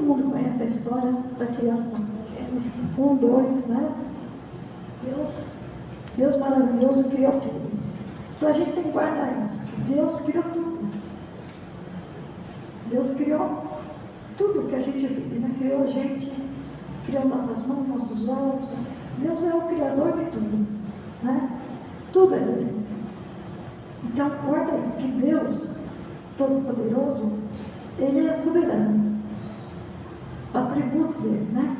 mundo conhece a história da criação. Gênesis 1, 2, né? Deus maravilhoso criou tudo. Então a gente tem que guardar isso. Deus criou tudo. Deus criou tudo que a gente vive, né? Criou a gente, criou nossas mãos, nossos olhos. Deus é o criador de tudo, né? Tudo é dele. Então guarda isso, que Deus Todo-Poderoso, Ele é soberano. O atributo dele, né?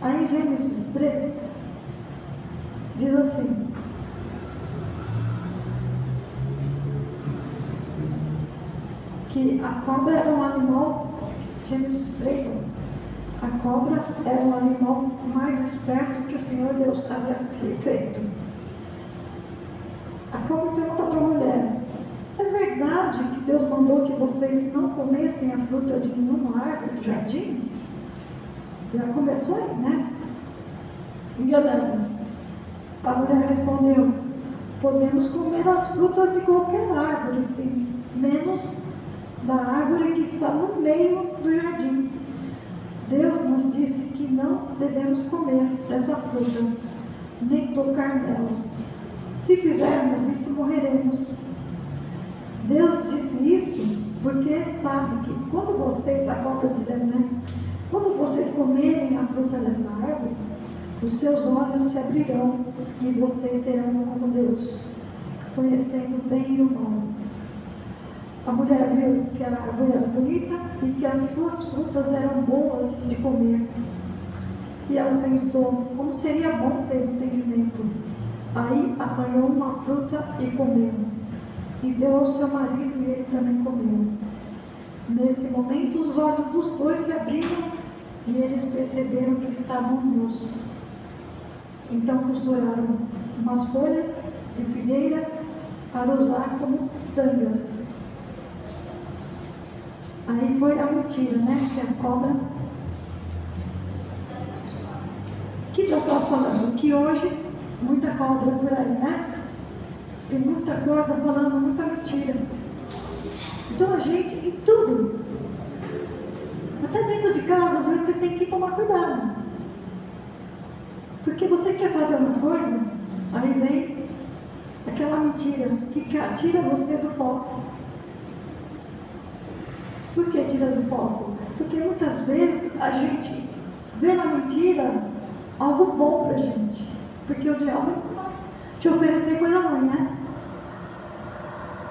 Aí em Gênesis 3 diz assim: que a cobra era um animal, Gênesis 3, a cobra era um animal mais esperto que o Senhor Deus havia feito. A cobra pergunta para a mulher: é verdade que Deus mandou que vocês não comessem a fruta de nenhuma árvore do jardim? Já começou aí, né? Enganando. A mulher respondeu: podemos comer as frutas de qualquer árvore, sim, menos da árvore que está no meio do jardim. Deus nos disse que não devemos comer dessa fruta, nem tocar nela. Se fizermos isso, morreremos. Deus disse isso porque sabe que quando vocês, a cobra dizendo, né? Quando vocês comerem a fruta dessa árvore, os seus olhos se abrirão e vocês serão como Deus, conhecendo o bem e o mal. A mulher viu que a árvore era bonita e que as suas frutas eram boas de comer. E ela pensou, como seria bom ter entendimento. Aí apanhou uma fruta e comeu. E deu ao seu marido e ele também comeu. Nesse momento os olhos dos dois se abriram e eles perceberam que estavam nus. Então costuraram umas folhas de figueira para usar como tangas. Aí foi a mentira, né? Que a cobra. Que Deus estava falando? Que hoje, muita cobra por aí, né? Tem muita coisa falando, muita mentira. Então a gente, em tudo, até dentro de casa, às vezes você tem que tomar cuidado. Porque você quer fazer uma coisa, aí vem aquela mentira que tira você do foco. Por que tira do foco? Porque muitas vezes a gente vê na mentira algo bom pra gente. Porque o diabo vai te oferecer coisa ruim, né?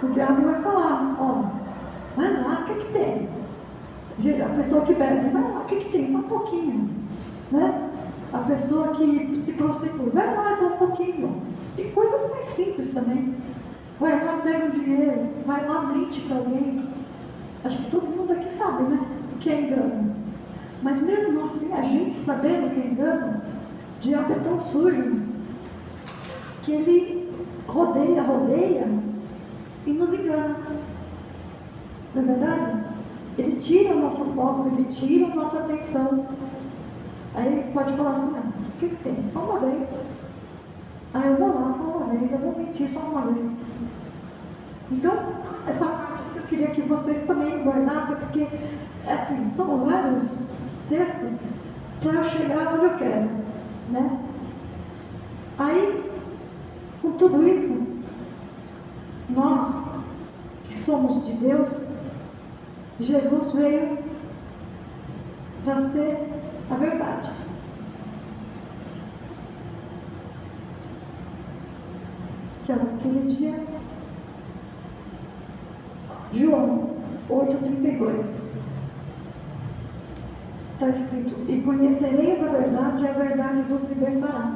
O diabo vai falar, ó, vai lá, o que tem? A pessoa que bebe, vai lá, o que tem? Só um pouquinho, né? A pessoa que se prostitui, vai lá, só um pouquinho. E coisas mais simples também. Vai lá, pega o dinheiro, vai lá, mente para alguém. Acho que todo mundo aqui sabe, né? O que é engano. Mas mesmo assim, a gente sabendo o que é engano, o diabo é tão sujo que ele rodeia e nos engana. Não é verdade? Ele tira o nosso foco, ele tira a nossa atenção. Aí ele pode falar assim, não, o que tem? Só uma vez. Aí eu vou lá só uma vez, eu vou mentir só uma vez. Então, essa parte que eu queria que vocês também guardassem, porque, assim, são vários textos para eu chegar onde eu quero, né? Aí, com tudo isso, nós, que somos de Deus, Jesus veio para ser a verdade. Que é aquele dia, João 8,32. Está escrito, e conhecereis a verdade, e a verdade vos libertará.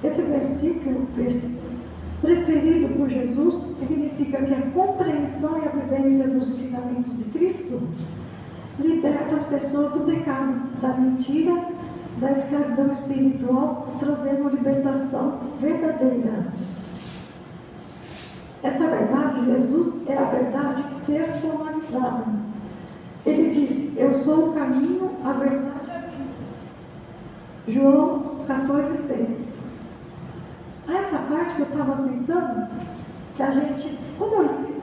Esse versículo preferido por Jesus significa que a compreensão e a vivência dos ensinamentos de Cristo liberta as pessoas do pecado, da mentira, da escravidão espiritual, trazendo libertação verdadeira. Essa verdade, Jesus é a verdade personalizada. Ele diz, eu sou o caminho, a verdade e a vida. João 14,6. Essa parte que eu estava pensando, que a gente, quando eu li,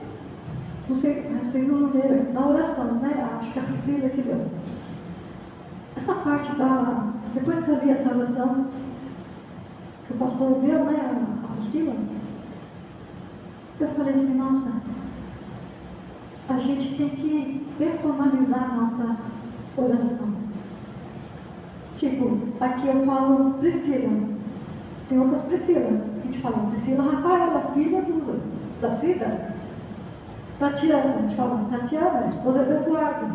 Não sei, vocês vão ler na oração, né? Acho que a Priscila que deu. Essa parte depois que eu li essa oração, que o pastor deu, né? A Priscila, eu falei assim, nossa, a gente tem que personalizar a nossa oração. Tipo, aqui eu falo Priscila, tem outras Priscila. A gente fala Priscila Rafaela, filha da Cida. Tatiana, a gente fala Tatiana, esposa do Eduardo.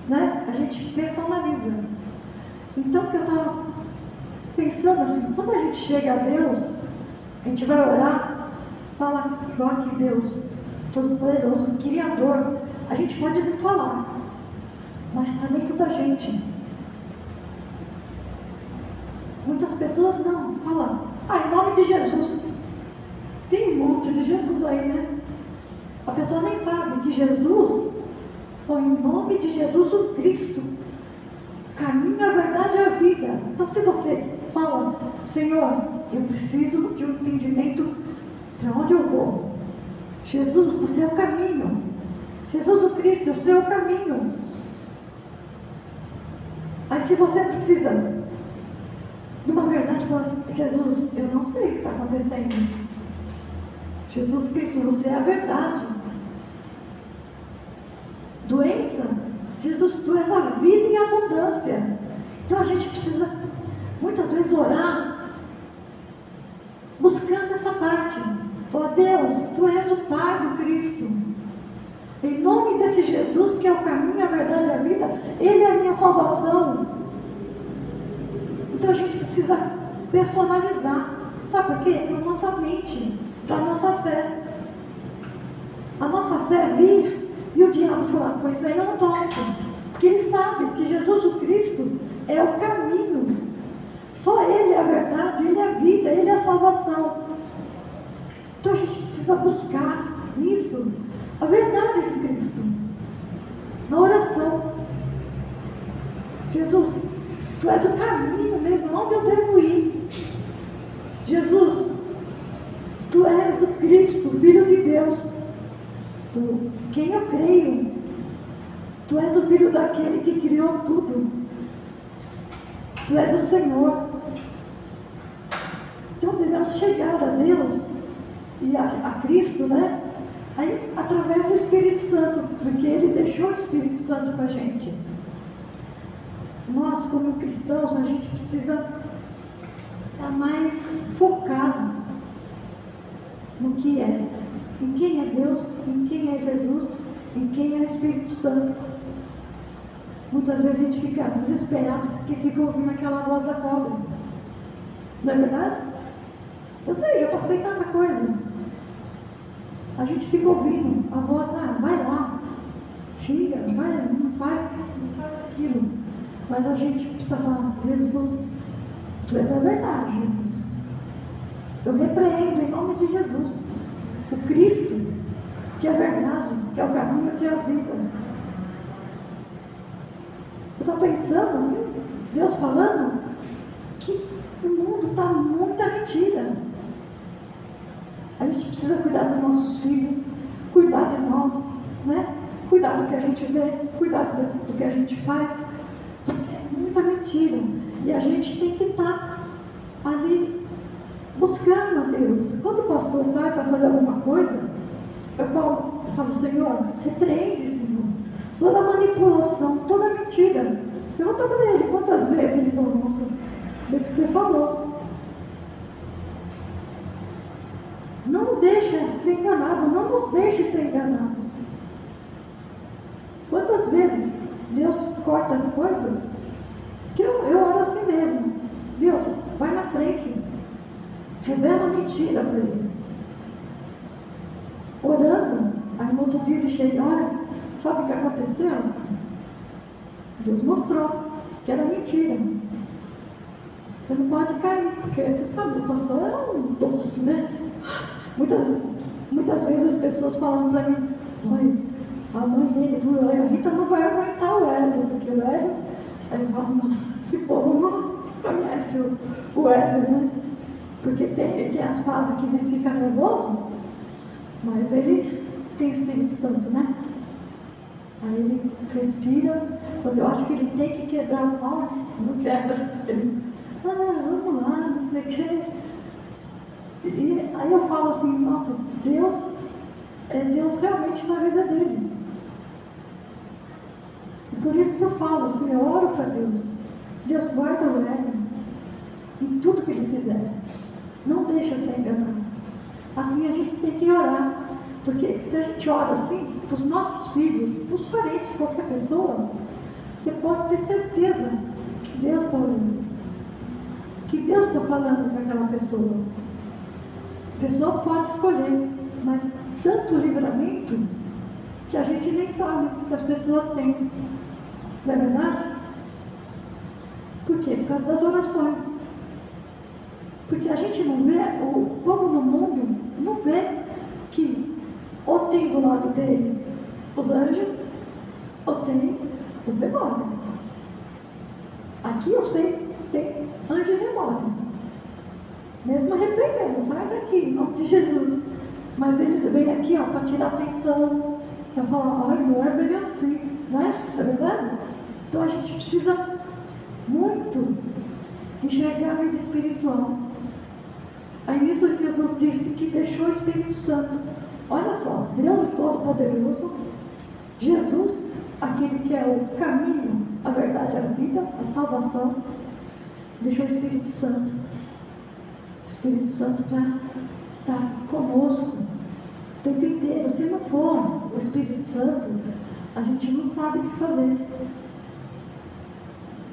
Né? A gente personaliza. Então, o que eu estava pensando assim, quando a gente chega a Deus, a gente vai orar, fala igual aqui Deus, Todo-Poderoso, Criador. A gente pode não falar, mas está dentro da gente. Muitas pessoas não falam, em nome de Jesus. Tem um monte de Jesus aí, né? A pessoa nem sabe que Jesus foi em nome de Jesus o Cristo. Caminho, a verdade e a vida. Então, se você fala, Senhor, eu preciso de um entendimento para onde eu vou. Jesus, você é o caminho. Jesus o Cristo, o seu caminho. Aí, se você precisa de uma verdade, fala assim, Jesus, eu não sei o que está acontecendo. Jesus Cristo, você é a verdade. Doença, Jesus, tu és a vida em abundância. Então a gente precisa muitas vezes orar buscando essa parte. Falar, Deus, tu és o Pai do Cristo. Em nome desse Jesus que é o caminho, a verdade e a vida, Ele é a minha salvação. Então a gente precisa personalizar. Sabe por quê? Para a nossa mente, para a nossa fé. A nossa fé é vir e o diabo falar, pois aí eu não posso. Porque ele sabe que Jesus o Cristo é o caminho. Só Ele é a verdade, Ele é a vida, Ele é a salvação. Então a gente precisa buscar nisso a verdade de Cristo. Na oração. Jesus, tu és o caminho mesmo, onde eu devo ir. Jesus, tu és o Cristo, Filho de Deus, quem eu creio. Tu és o Filho daquele que criou tudo. Tu és o Senhor. Então devemos chegar a Deus e a Cristo, né? Aí, através do Espírito Santo, porque Ele deixou o Espírito Santo com a gente. Nós, como cristãos, a gente precisa estar mais focado no que é, em quem é Deus, em quem é Jesus, em quem é o Espírito Santo. Muitas vezes a gente fica desesperado porque fica ouvindo aquela voz da cobra. Não é verdade? Eu sei, eu passei tanta coisa. A gente fica ouvindo a voz, vai lá, chega, vai, não faz isso, não faz aquilo. Mas a gente precisa falar, Jesus, tu és a verdade, Jesus. Eu repreendo em nome de Jesus, o Cristo, que é a verdade, que é o caminho, que é a vida. Eu estou pensando assim, Deus falando, que o mundo está muita mentira. A gente precisa cuidar dos nossos filhos, cuidar de nós, né? Cuidar do que a gente vê, cuidar do que a gente faz, porque é muita mentira. E a gente tem que estar ali buscando a Deus. Quando o pastor sai para fazer alguma coisa, eu falo, Senhor, repreende, Senhor, toda manipulação, toda mentira. Pergunta para ele quantas vezes ele falou, nossa, o que você falou. Não deixa ser enganado, não nos deixe ser enganados. Quantas vezes Deus corta as coisas, que eu oro assim mesmo. Deus, vai na frente, revela a mentira para ele. Orando, aí no outro dia ele chega, olha, sabe o que aconteceu? Deus mostrou que era mentira. Você não pode cair, porque você sabe, o pastor é um doce, né? Muitas vezes as pessoas falam para mim, mãe, a mãe dele, a Rita não vai aguentar o Hélio, porque o Hélio, aí eu falo, nossa, esse povo não conhece o Hélio, né? Porque tem as fases que ele fica nervoso, mas ele tem o Espírito Santo, né? Aí ele respira, quando eu acho que ele tem que quebrar o pau, não quebra. Ele, vamos lá, não sei o quê. E aí eu falo assim, nossa, Deus é Deus realmente na vida dele. E por isso que eu falo assim, eu oro para Deus. Deus guarda o Hélio em tudo que ele fizer. Não deixa ser enganado. Assim a gente tem que orar. Porque se a gente ora assim, para os nossos filhos, para os parentes, qualquer pessoa, você pode ter certeza que Deus está olhando. Que Deus está falando com aquela pessoa. A pessoa pode escolher, mas tanto livramento que a gente nem sabe que as pessoas têm. Não é verdade? Por quê? Por causa das orações. Porque a gente não vê, o povo no mundo não vê que ou tem do lado dele os anjos, ou tem os demônios. Aqui eu sei que tem anjo e demônio. Mesmo repreendendo, sai daqui, em nome de Jesus. Mas eles vêm aqui para tirar atenção, para falar, olha, não é bem assim, né? Não é verdade? Então a gente precisa muito enxergar a vida espiritual. Aí nisso Jesus disse que deixou o Espírito Santo. Olha só, Deus Todo-Poderoso, Jesus, aquele que é o caminho, a verdade, a vida, a salvação, deixou o Espírito Santo. O Espírito Santo para estar conosco o tempo inteiro. Se não for o Espírito Santo, a gente não sabe o que fazer.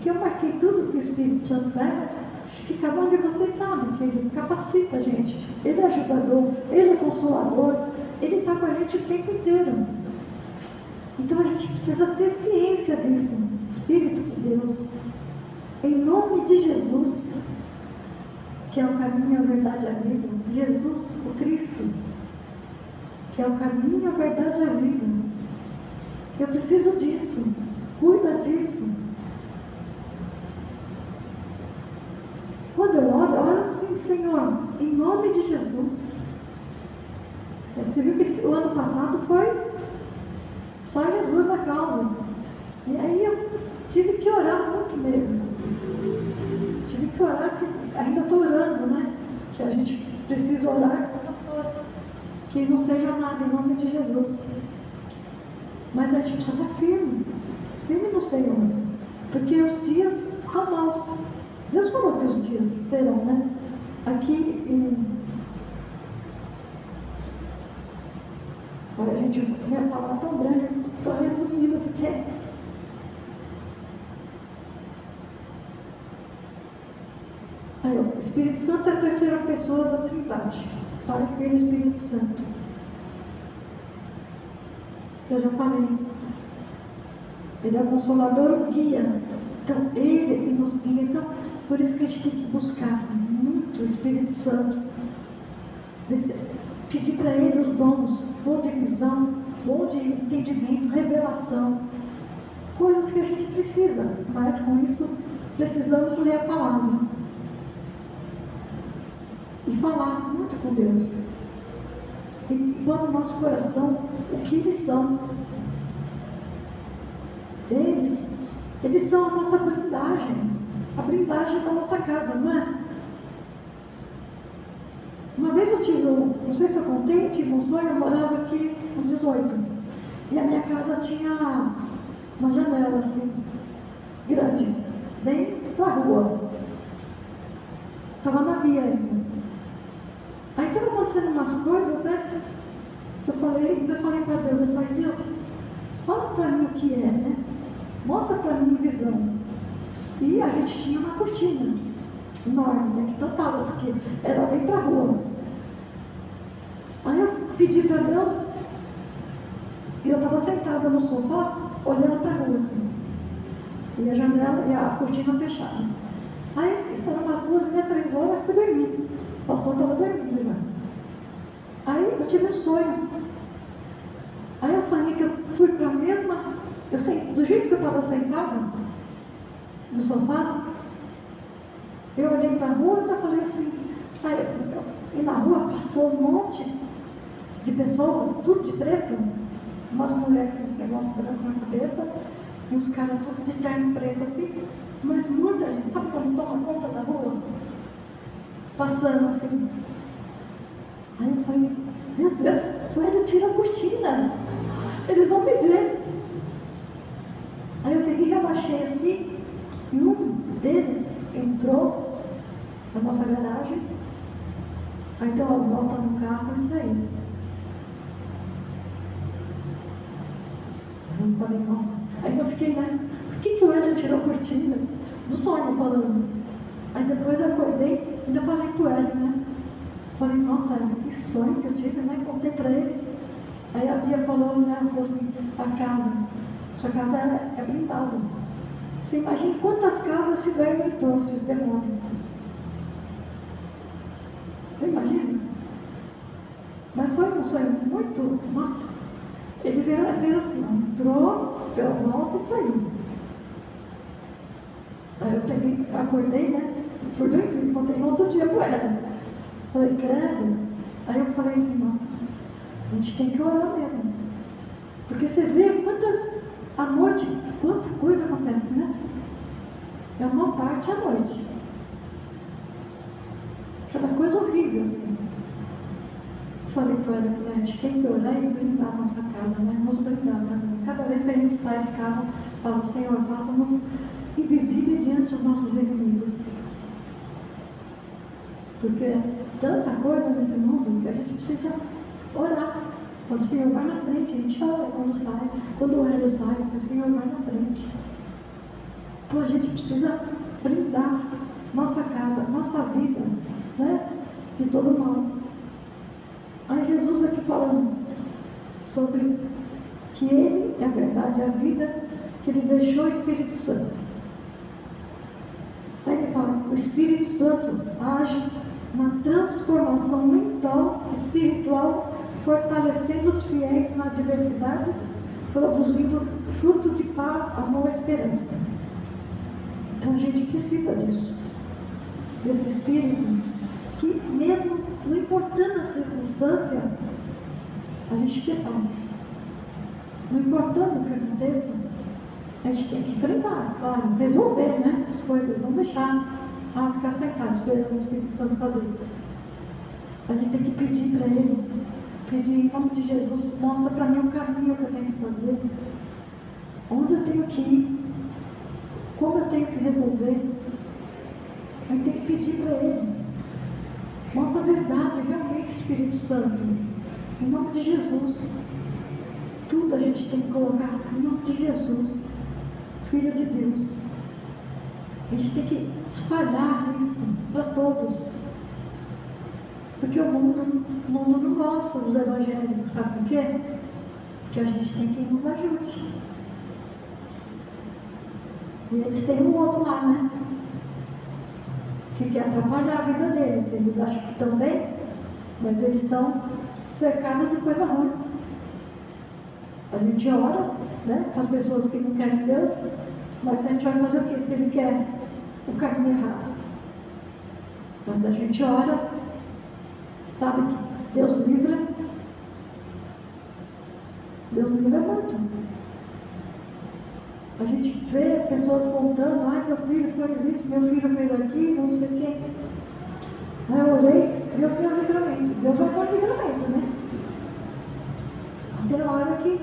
Que eu marquei tudo que o Espírito Santo é, mas acho que cada um de vocês sabe que ele capacita a gente. Ele é ajudador, ele é consolador, ele está com a gente o tempo inteiro. Então a gente precisa ter ciência disso. Espírito de Deus, em nome de Jesus, que é o caminho, a verdade e a vida. Jesus, o Cristo, que é o caminho, a verdade e a vida. Eu preciso disso. Cuida disso. Quando eu oro assim, Senhor, em nome de Jesus. Você viu que o ano passado foi só Jesus a causa. E aí eu tive que orar muito mesmo. Tive que orar, que ainda estou orando, né? Que a gente precisa orar com o pastor. Que não seja nada, em nome de Jesus. Mas a gente precisa estar firme. Firme no Senhor. Porque os dias são maus. Deus falou que os dias serão, né? Aqui Olha, gente, minha palavra é tão grande, estou resumindo porque aí, o Espírito Santo é a terceira pessoa da Trindade, Pai, Filho e Espírito Santo. Eu já falei. Ele é o Consolador, o guia. Então, ele nos guia. Então, por isso que a gente tem que buscar muito o Espírito Santo. Pedir para ele os dons, dom de visão, dom de entendimento, revelação. Coisas que a gente precisa, mas com isso precisamos ler a palavra. E falar muito com Deus. E pôr no nosso coração o que eles são. Eles são a nossa blindagem. A blindagem da nossa casa, não é? Uma vez eu tive, não sei se eu contei, eu tive um sonho, eu morava aqui com 18. E a minha casa tinha uma janela assim, grande, bem para a rua. Estava na via ainda. Aí estava acontecendo umas coisas, né? Eu falei para Deus, eu falei, Deus, fala para mim o que é, né? Mostra para mim a visão. E a gente tinha uma cortina enorme, né? Que tocava, porque era bem para a rua. Aí eu pedi para Deus, e eu estava sentada no sofá, olhando para a rua assim. E a janela e a cortina fechada. Aí, isso era umas 2h30, 3 horas, eu fui dormir. O pastor estava dormindo já. Aí eu tive um sonho. Aí eu sonhei que eu fui para a mesma... do jeito que eu estava sentada no sofá, eu olhei para a rua e falei assim, e na rua passou um monte de pessoas, tudo de preto, umas mulheres com os negócios brancos na cabeça, e os caras tudo de terno preto assim, mas muita gente, sabe quando toma conta da rua? Passando assim. Aí eu falei, meu Deus, ele tira a cortina, eles vão me ver. Aí eu peguei e abaixei assim, e um deles entrou na nossa garagem, aí deu uma volta no carro e saiu. Aí eu falei, nossa, aí eu fiquei, né? Por que o Hélio tirou a cortina? Do sonho falando. Aí depois eu acordei, ainda falei pro Hélio, né? Falei, nossa, que sonho que eu tive, né? Contei pra ele. Aí a Bia falou, né? Ela falou assim, a casa, sua casa é blindada. Você imagina quantas casas se inventou esses demônios? Você imagina? Mas foi um sonho muito, nossa, ele veio assim, entrou, deu a volta e saiu. Aí eu peguei, acordei, né? Fui bem, contei no outro dia pro ela. Falei, credo. Aí eu falei assim, nossa, a gente tem que orar mesmo. Porque você vê à noite, quanta coisa acontece, né? É uma parte à noite. Cada coisa horrível, assim. Falei para ela, a gente tem que orar e blindar a nossa casa, né? Nos blindar também. Cada vez que a gente sai de casa, fala, Senhor, faça-nos invisíveis diante dos nossos inimigos. Porque é tanta coisa nesse mundo que a gente precisa orar. O Senhor vai na frente, a gente ora quando sai. Quando o Hélio sai, o Senhor vai na frente. Então a gente precisa blindar nossa casa, nossa vida, né? De todo mal. Aí Jesus aqui falando sobre que Ele é a verdade, a vida, que Ele deixou o Espírito Santo. Aí Ele fala, o Espírito Santo age na transformação mental, espiritual, fortalecendo os fiéis nas adversidades, produzindo fruto de paz, amor e esperança. Então a gente precisa disso, desse Espírito, que mesmo não importando a circunstância, a gente tem paz. Não importando o que aconteça, a gente tem que enfrentar, claro, resolver, né, as coisas, não deixar ficar sentado esperando o Espírito Santo fazer. A gente tem que pedir para Ele, pedir em nome de Jesus, mostra para mim o caminho que eu tenho que fazer, onde eu tenho que ir, como eu tenho que resolver. A gente tem que pedir para Ele. Mostra a verdade, realmente, Espírito Santo. Em nome de Jesus. Tudo a gente tem que colocar em nome de Jesus, Filho de Deus. A gente tem que espalhar isso para todos. Porque o mundo não gosta dos evangélicos, sabe por quê? Porque a gente tem quem nos ajude. E eles têm um outro lá, né? Que quer atrapalhar a vida deles. Eles acham que estão bem, mas eles estão cercados de coisa ruim. A gente ora, né, para as pessoas que não querem Deus, mas a gente vai fazer o quê? Se Ele quer o caminho errado. Mas a gente ora, sabe que Deus livra muito. A gente vê pessoas contando, ai, meu filho fez isso, meu filho fez aquilo, não sei o quê. Aí eu orei, Deus tem um livramento. Deus vai dar um livramento, né? Até a hora que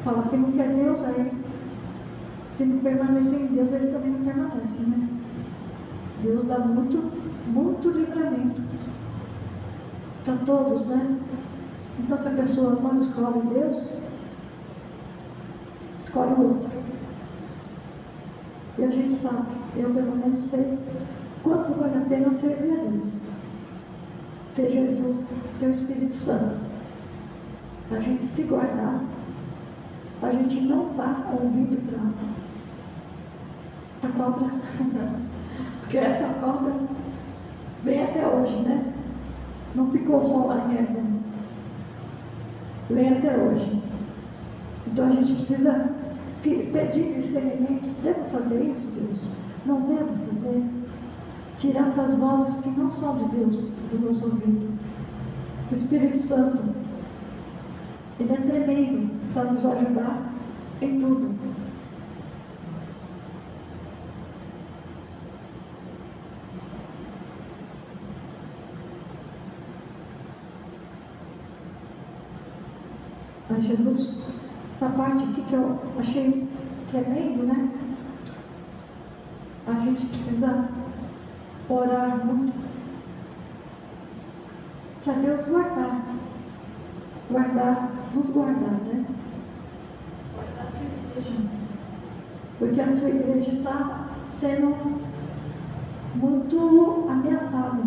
fala que não quer Deus, aí se não permanecer em Deus, Ele também não permanece, né? Deus dá muito livramento para todos, né? Então se a pessoa não escolhe Deus, escolhe o outro. E a gente sabe, eu pelo menos sei quanto vale a pena servir a Deus. Ter Jesus, ter o Espírito Santo. A gente se guardar. A gente não dar ouvido para a cobra. Porque essa cobra vem até hoje, né? Não ficou só lá em Éden. Vem até hoje. Então a gente precisa pedir discernimento. Devo fazer isso, Deus? Não devo fazer? Tirar essas vozes que não são de Deus do nosso ouvido. O Espírito Santo, ele é tremendo para nos ajudar em tudo. Mas Jesus, essa parte aqui que eu achei tremendo, né? A gente precisa orar muito para Deus nos guardar, né? Guardar a sua igreja. Porque a sua igreja está sendo muito ameaçada.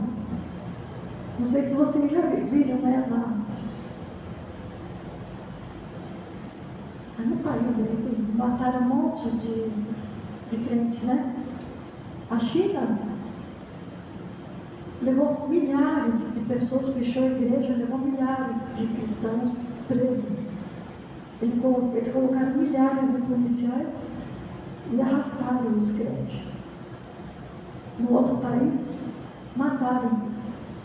Não sei se vocês já viram, né? No país aí, mataram um monte de crente, né? A China levou milhares de pessoas, fechou a igreja, levou milhares de cristãos presos. Eles colocaram milhares de policiais e arrastaram os crentes. No outro país, mataram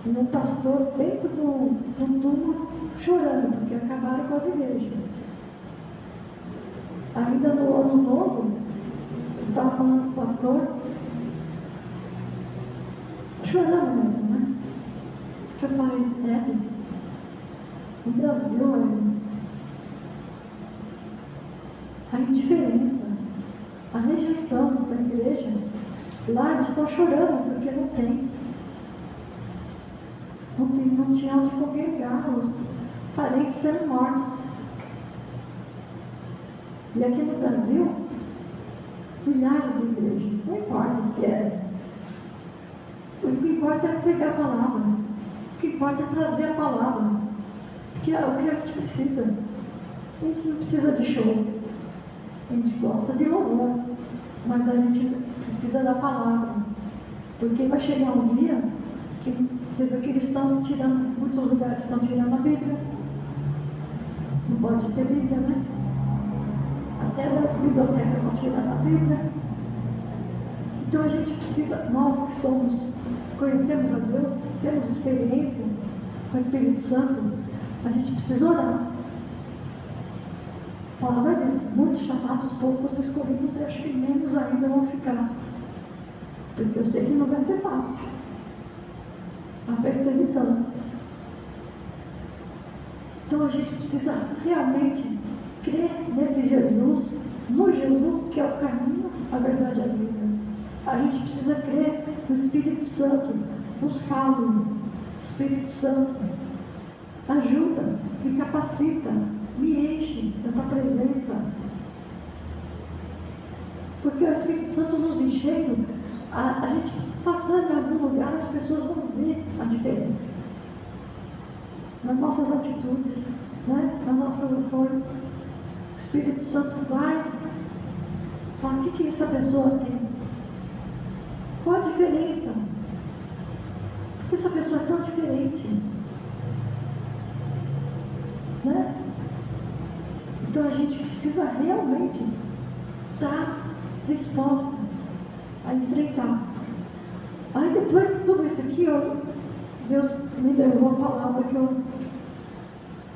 um pastor dentro do túmulo, chorando, porque acabaram com as igrejas. Ainda no ano novo, eu estava falando com o pastor, chorando mesmo, né? Eu falei, no Brasil, a indiferença, a rejeição da igreja, lá eles estão chorando porque não tem. Não tinha onde congregar, os parentes sendo mortos. E aqui no Brasil, milhares de igrejas, não importa se é. O que importa é pregar a palavra. O que importa é trazer a palavra. Que é o que a gente precisa. A gente não precisa de show. A gente gosta de louvor. Mas a gente precisa da palavra. Porque vai chegar um dia que você vê que eles estão tirando, muitos lugares estão tirando a Bíblia. Não pode ter Bíblia, né? Até as bibliotecas estão tirando a Bíblia. Então a gente precisa, nós que conhecemos a Deus, temos experiência com o Espírito Santo, a gente precisa orar. A palavra diz, muitos chamados, poucos escolhidos, e acho que menos ainda vão ficar. Porque eu sei que não vai ser fácil. A perseguição. Então a gente precisa realmente crer nesse Jesus, no Jesus que é o caminho, a verdade e a vida. A gente precisa crer no Espírito Santo, buscá-lo. Espírito Santo, ajuda, me capacita, me enche da tua presença. Porque o Espírito Santo nos enchendo, a gente passando em algum lugar, as pessoas vão ver a diferença. Nas nossas atitudes, né? Nas nossas ações. O Espírito Santo vai falar, o que essa pessoa tem? Qual a diferença? Por que essa pessoa é tão diferente? Né? Então a gente precisa realmente estar disposta a enfrentar. Aí depois de tudo isso aqui, Deus me deu uma palavra que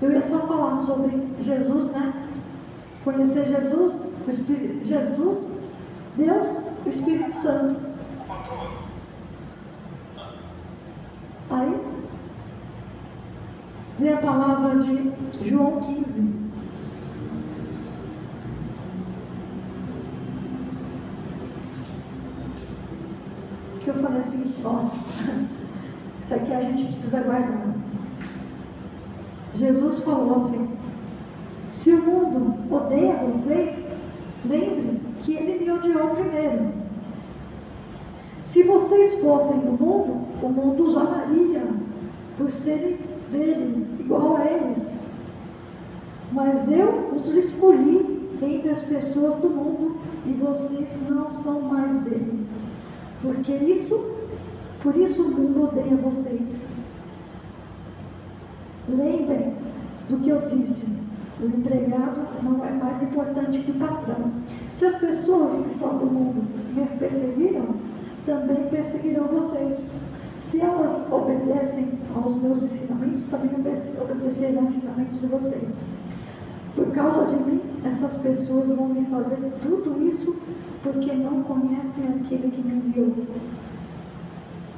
eu ia só falar sobre Jesus, né? Conhecer Jesus, o Espírito, Jesus, Deus, o Espírito Santo. Aí, vem a palavra de João 15. Que eu falei assim, nossa, isso aqui a gente precisa guardar. Jesus falou assim, se o mundo odeia vocês, lembre que ele me odiou primeiro. Se vocês fossem do mundo, o mundo os amaria por serem dele, igual a eles. Mas eu os escolhi entre as pessoas do mundo e vocês não são mais dele. Por isso o mundo odeia vocês. Lembrem do que eu disse. O empregado não é mais importante que o patrão. Se as pessoas que são do mundo me perseguiram, também perseguirão vocês. Se elas obedecem aos meus ensinamentos, também obedecerão aos ensinamentos de vocês. Por causa de mim, essas pessoas vão me fazer tudo isso porque não conhecem aquele que me enviou.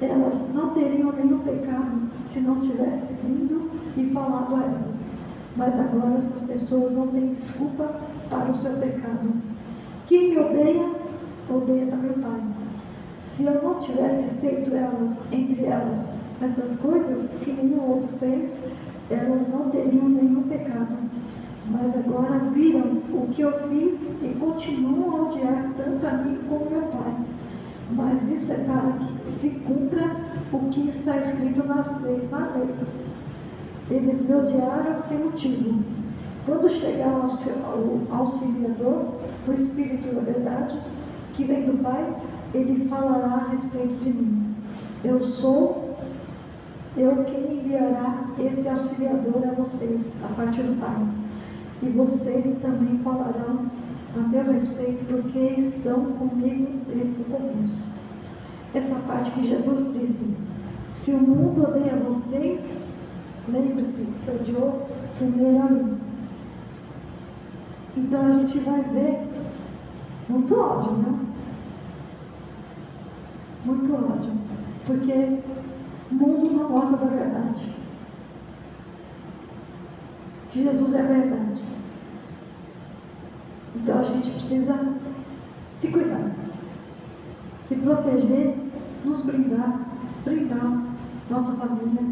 Elas não teriam nenhum pecado se não tivesse vindo e falado a elas. Mas agora essas pessoas não têm desculpa para o seu pecado. Quem me odeia, odeia também o Pai. Se eu não tivesse feito entre elas essas coisas que nenhum outro fez, elas não teriam nenhum pecado. Mas agora viram o que eu fiz e continuam a odiar tanto a mim como meu Pai. Mas isso é para que se cumpra o que está escrito na lei. Eles me odiaram sem motivo. Quando chegar o auxiliador, o Espírito da verdade, que vem do Pai, ele falará a respeito de mim. Eu quem enviará esse auxiliador a vocês, a partir do Pai. E vocês também falarão a meu respeito, porque estão comigo desde o começo. Essa parte que Jesus disse: se o mundo odeia vocês, lembre-se que odiou primeiro a mim. Então a gente vai ver muito ódio, né? Muito ódio. Porque o mundo não gosta da verdade. Jesus é a verdade. Então a gente precisa se cuidar, se proteger, nos brindar nossa família.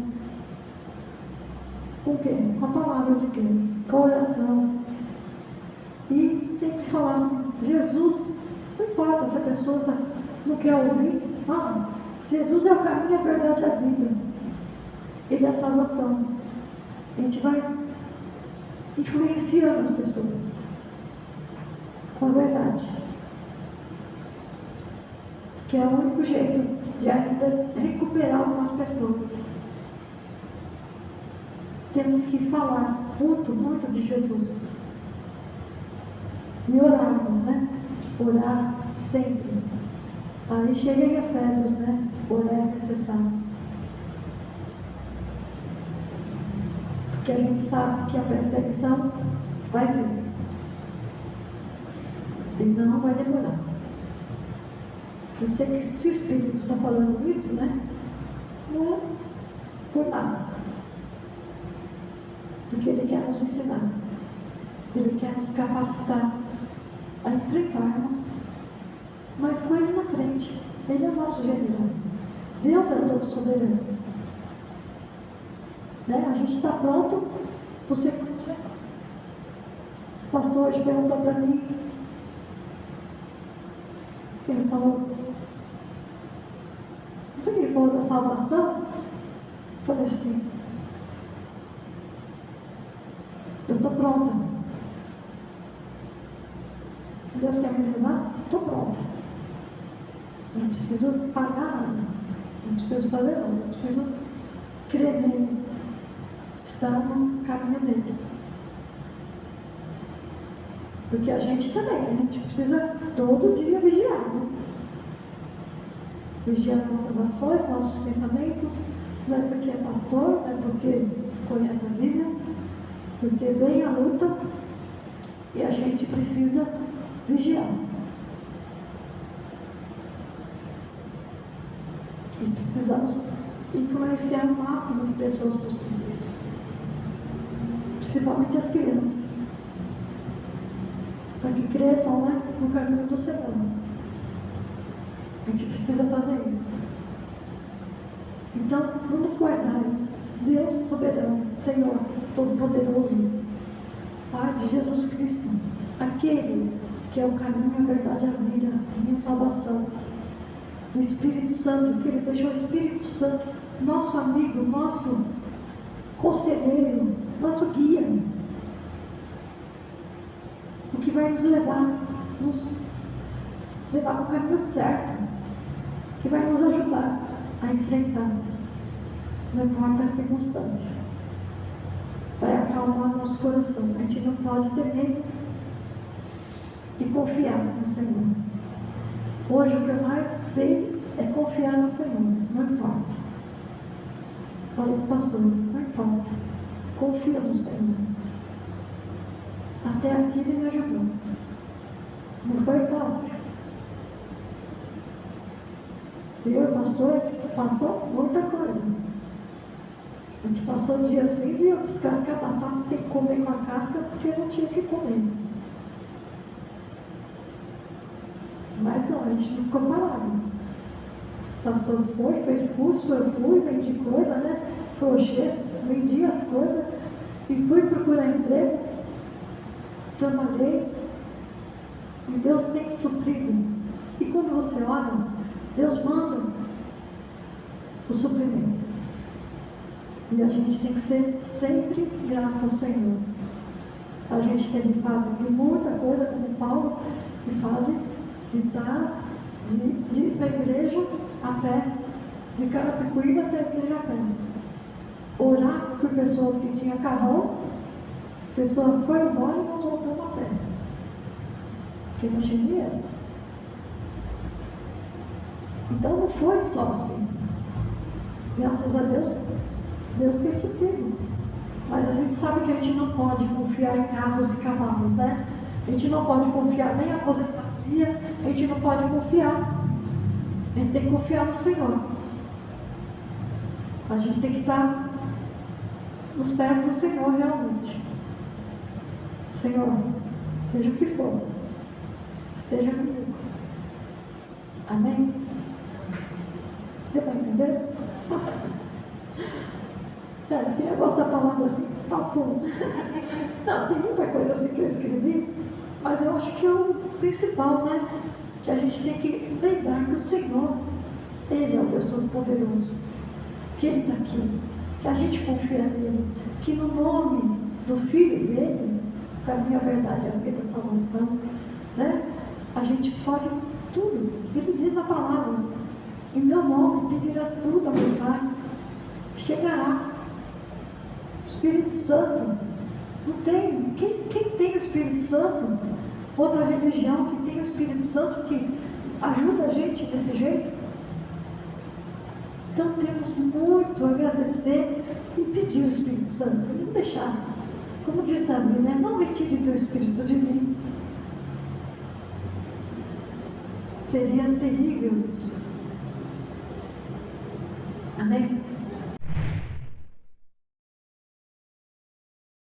Com o quê? Com a palavra de Deus, com a oração. E sempre falar assim: Jesus, não importa se a pessoa não quer ouvir, fala. Jesus é o caminho, a verdade e a vida. Ele é a salvação. A gente vai influenciando as pessoas com a verdade, que é o único jeito de ainda recuperar algumas pessoas. Temos que falar muito de Jesus e orarmos, né? Orar sempre. Aí chega em Efésios, né? Orar é necessário. Porque a gente sabe que a perseguição vai vir. E não vai demorar. Eu sei que se o Espírito está falando isso, né? Não é por nada. Porque Ele quer nos ensinar. Ele quer nos capacitar a enfrentarmos. Mas com Ele na frente. Ele é o nosso general. Deus é o todo soberano. Né? A gente está pronto. O pastor hoje perguntou para mim. Ele falou, não sei o que ele falou da salvação. Eu falei assim: eu estou pronta. Se Deus quer me levar, estou pronta. Não preciso pagar nada. Não preciso fazer nada. Não preciso crer nele. Estar no caminho dele. Porque a gente precisa todo dia vigiar, né? Vigiar nossas ações, nossos pensamentos. Não é porque é pastor, não é porque conhece a Bíblia, porque vem a luta e a gente precisa vigiar. E precisamos influenciar o máximo de pessoas possíveis, principalmente as crianças, para que cresçam, né, no caminho do Senhor. A gente precisa fazer isso. Então, vamos guardar isso. Deus soberano, Senhor todo-poderoso, Pai de Jesus Cristo, aquele que é o caminho, a verdade e a vida, a minha salvação. O Espírito Santo, que Ele deixou o Espírito Santo, nosso amigo, nosso conselheiro, nosso guia, o que vai nos levar no caminho certo, que vai nos ajudar a enfrentar, não importa a circunstância, vai acalmar nosso coração. A gente não pode ter medo e confiar no Senhor. Hoje o que eu mais sei é confiar no Senhor, não importa. Falei, pastor, não importa, confia no Senhor. Até aqui ele me ajudou. Não foi fácil. Eu, pastor, a gente passou muita coisa. A gente passou dia assim de eu descascar a batata, ter que comer com a casca, porque eu não tinha que comer. Mas não, a gente não ficou parado. O pastor foi, fez curso, eu fui, vendi coisa, né? Crochê, vendi as coisas e fui procurar emprego, trabalhei e Deus tem suprido. E quando você ora, Deus manda o suprimento. E a gente tem que ser sempre grato ao Senhor. A gente teve fase de muita coisa, como Paulo, que fase de ir para a igreja a pé, de Carapicuíba até a igreja a pé. Orar por pessoas que tinham carrão, a pessoa foi embora e nós voltamos a pé. Porque não tinha dinheiro. Então não foi só assim. Graças a Deus, Deus tem suprido. Mas a gente sabe que a gente não pode confiar em carros e cavalos, né? A gente não pode confiar nem em aposentadoria, a gente não pode confiar. A gente tem que confiar no Senhor. A gente tem que estar nos pés do Senhor realmente. Senhor, seja o que for, esteja comigo. Amém? Deu para entender? Assim, eu gosto da palavra assim, papo. Não, tem muita coisa assim que eu escrevi, mas eu acho que é o principal, né? Que a gente tem que lembrar que o Senhor, Ele é o Deus Todo-Poderoso, que Ele está aqui, que a gente confia nele, que no nome do Filho dele, o caminho, a verdade, a vida, a salvação, né? A gente pode tudo. Ele diz na palavra, em meu nome pedirás tudo ao meu Pai, chegará. Espírito Santo, não tem. Quem tem o Espírito Santo? Outra religião que tem o Espírito Santo que ajuda a gente desse jeito? Então temos muito a agradecer e pedir o Espírito Santo, e não deixar, como diz Davi, né? Não retire teu Espírito de mim. Seria terrível isso. Amém?